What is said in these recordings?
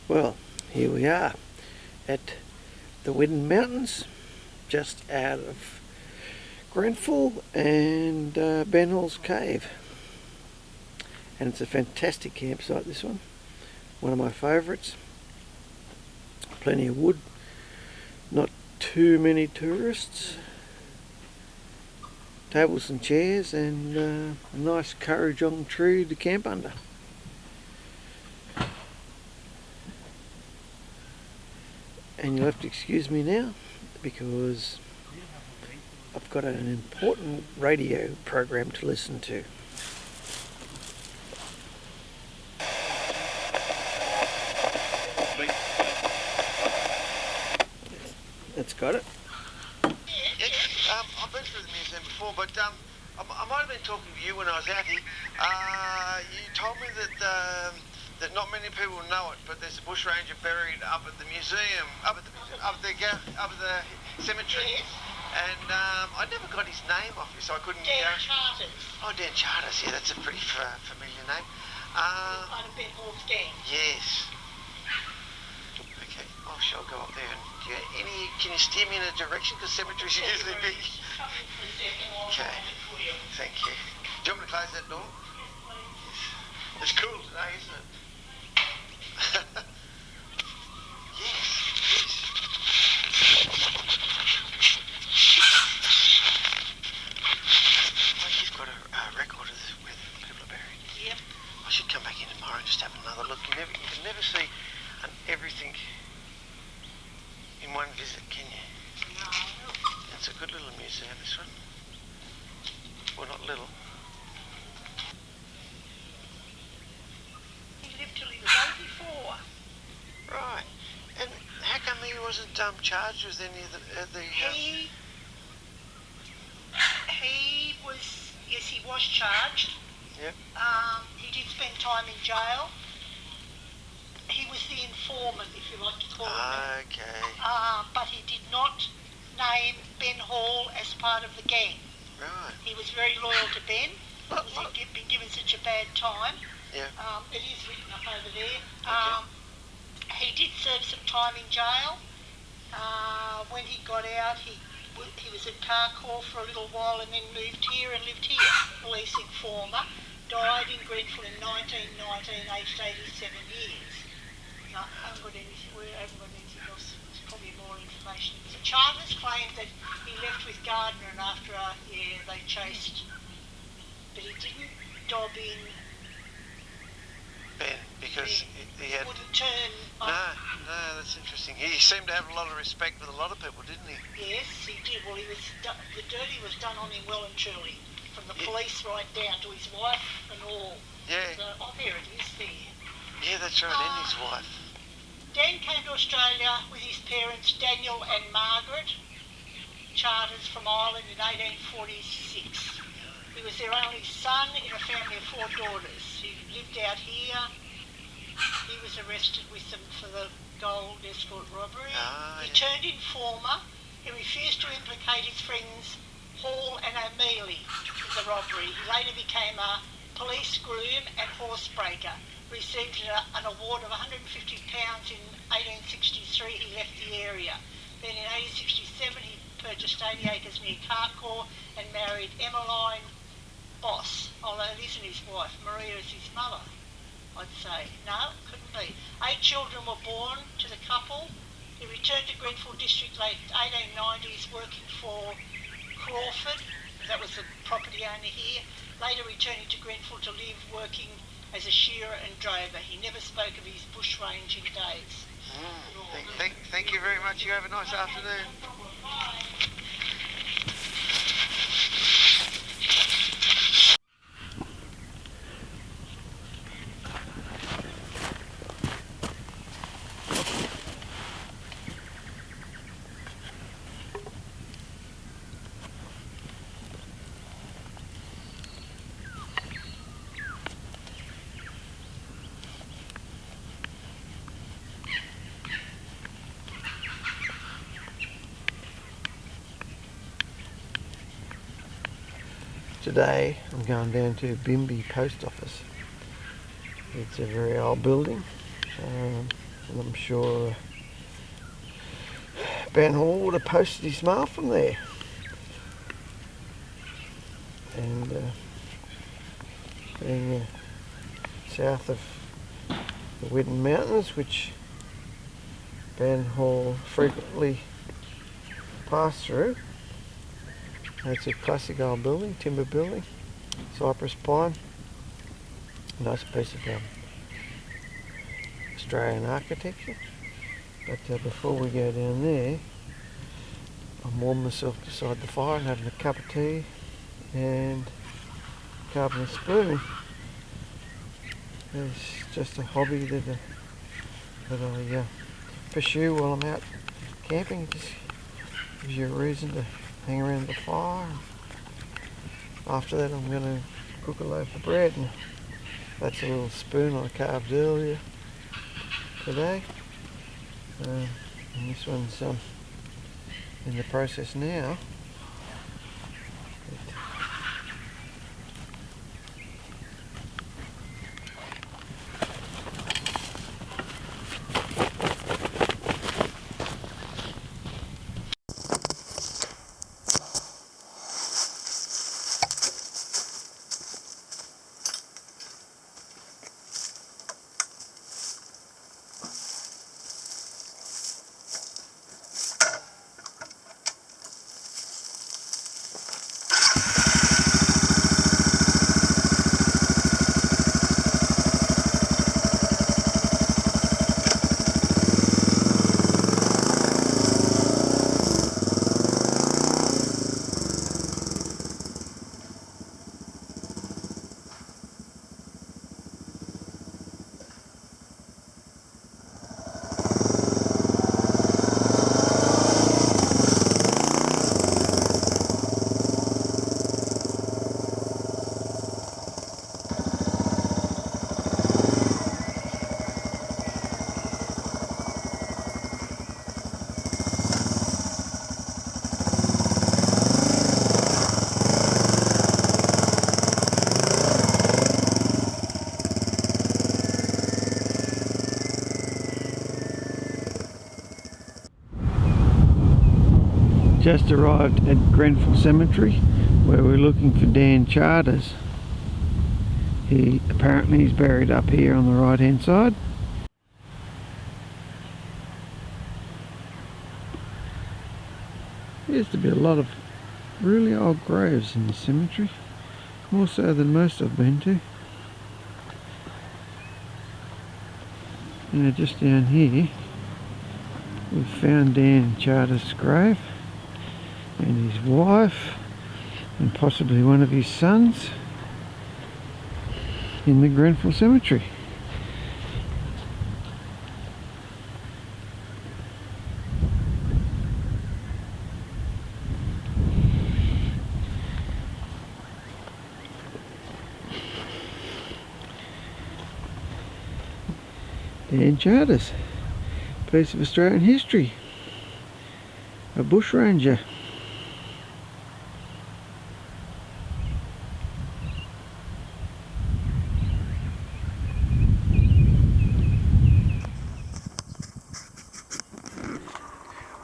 Well, here we are at the Widden Mountains, just out of Grenfell and Ben Hall's Cave. And it's a fantastic campsite, this one of my favourites. Plenty of wood, not too many tourists, tables and chairs, and a nice kurrajong tree to camp under. And you'll have to excuse me now because I've got an important radio program to listen to. That's got it. I've been through the museum before, but I might have been talking to you when I was out here. You told me that not many people know it, but there's a bushranger buried up at the museum, up at the cemetery. And I never got his name off you, so I couldn't. Dan Charters. Oh, Dan Charters. Yeah, that's a pretty familiar name. Part of Ben Hall's gang. Yes. Okay. Oh, shall I go up there? And can you steer me in a direction? Because cemeteries are usually big. Okay. Thank you. Do you want me to close that door? It's cool today, isn't it? Yes. Oh, you've got a record of where people are buried. Yep. I should come back in tomorrow and just have another look. You can never see everything in one visit, can you? No. It's a good little museum, this one. Well, not little. He lived till he was 84. Right. And how come he wasn't charged with any of the He was, yes, he was charged. Yep. He did spend time in jail. He was the informant, if you like to call him that. Okay. But he did not name Ben Hall as part of the gang. Right. He was very loyal to Ben because he'd been given such a bad time. Yeah. It is written up over there. Okay. He did serve some time in jail. When he got out, he was at Carcoar for a little while and then moved here and lived here. Police informer. Died in Grenfell in 1919, aged 87 years. No, I haven't got anything else. There's probably more information. The Charters claimed that he left with Gardner and after they chased. But he didn't dob in Ben, because he had... wouldn't turn on. No, that's interesting. He seemed to have a lot of respect with a lot of people, didn't he? Yes, he did. Well, the dirty was done on him well and truly, from the police right down to his wife and all. Yeah. So, there it is there. Yeah, that's right, and his wife. Dan came to Australia with his parents, Daniel and Margaret Charters, from Ireland in 1846. He was their only son in a family of 4 daughters. He lived out here. He was arrested with them for the gold escort robbery. He turned informer. He refused to implicate his friends Hall and O'Mealy in the robbery. He later became a police groom and horsebreaker. Received an award of £150 in 1863. He left the area. Then in 1867 he purchased 80 acres near Carcoar and married Emmeline Boss, although it isn't his wife. Maria is his mother, I'd say. No, couldn't be. 8 children were born to the couple. He returned to Grenfell District late 1890s working for Crawford. That was the property owner here. Later returning to Grenfell to live working as a shearer and drover. He never spoke of his bushranging days. Thank you very much. You have a nice afternoon. Today I'm going down to Bimby Post Office. It's a very old building. And I'm sure Ben Hall would have posted his mail from there. And being south of the Widden Mountains, which Ben Hall frequently passed through. It's a classic old building, timber building, cypress pine, nice piece of Australian architecture. But before we go down there, I'm warming myself beside the fire and having a cup of tea and carbonated spoon. It's just a hobby that I pursue while I'm out camping. It just gives you a reason to hang around the fire. After that, I'm going to cook a loaf of bread, and that's a little spoon I carved earlier today. And this one's in the process now. Just arrived at Grenfell Cemetery, where we're looking for Dan Charters. He apparently is buried up here on the right hand side. There used to be a lot of really old graves in the cemetery, more so than most I've been to. And just down here we've found Dan Charters' grave and his wife and possibly one of his sons in the Grenfell Cemetery. Dan Charters, piece of Australian history, a bushranger.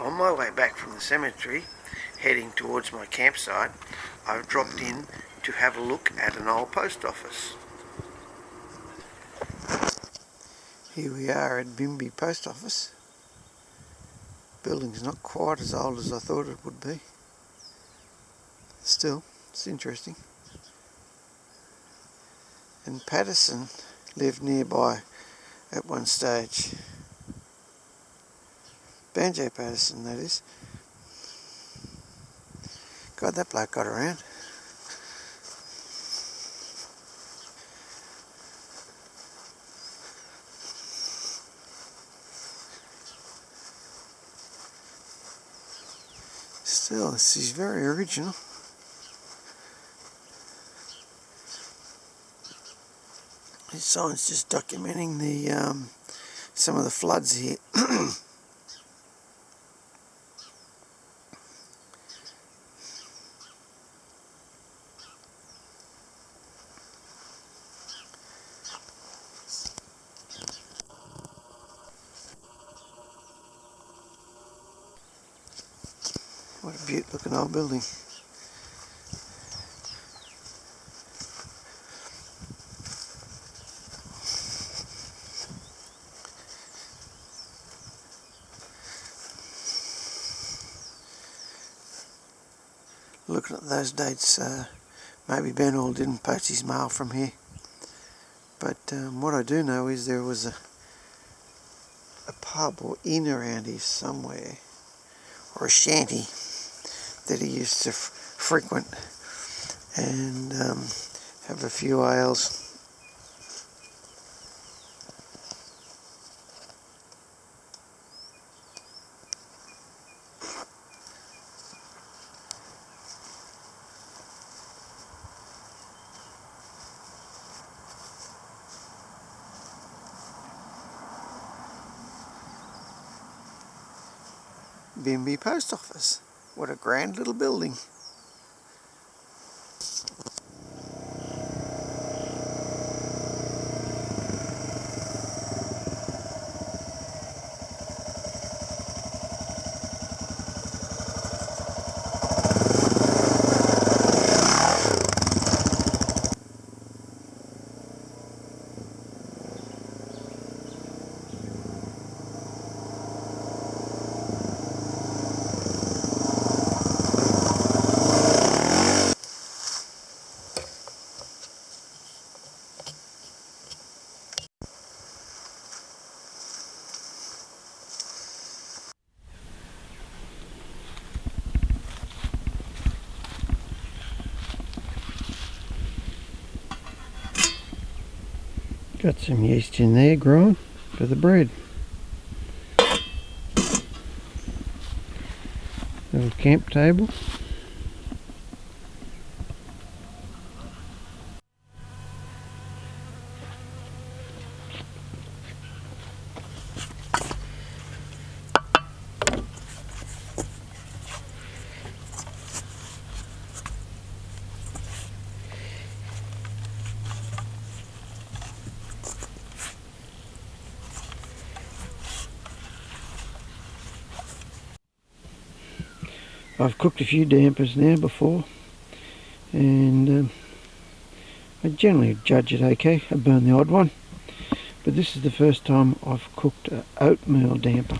On my way back from the cemetery, heading towards my campsite, I've dropped in to have a look at an old post office. Here we are at Bimby Post Office. Building's not quite as old as I thought it would be. Still, it's interesting. And Patterson lived nearby at one stage. Banjo Patterson, that is. God, that bloke got around. Still, this is very original. This sign's just documenting the some of the floods here. What a beaut looking old building. Looking at those dates, maybe Ben Hall didn't post his mail from here. But what I do know is there was a pub or inn around here somewhere, or a shanty that he used to frequent and have a few ales. Bimby Post Office. What a grand little building. Got some yeast in there growing for the bread. Little camp table. I've cooked a few dampers now before, and I generally judge it okay. I burn the odd one, but this is the first time I've cooked an oatmeal damper.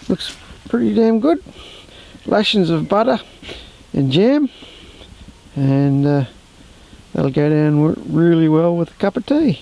Looks pretty damn good. Lashings of butter and jam, and that'll go down really well with a cup of tea.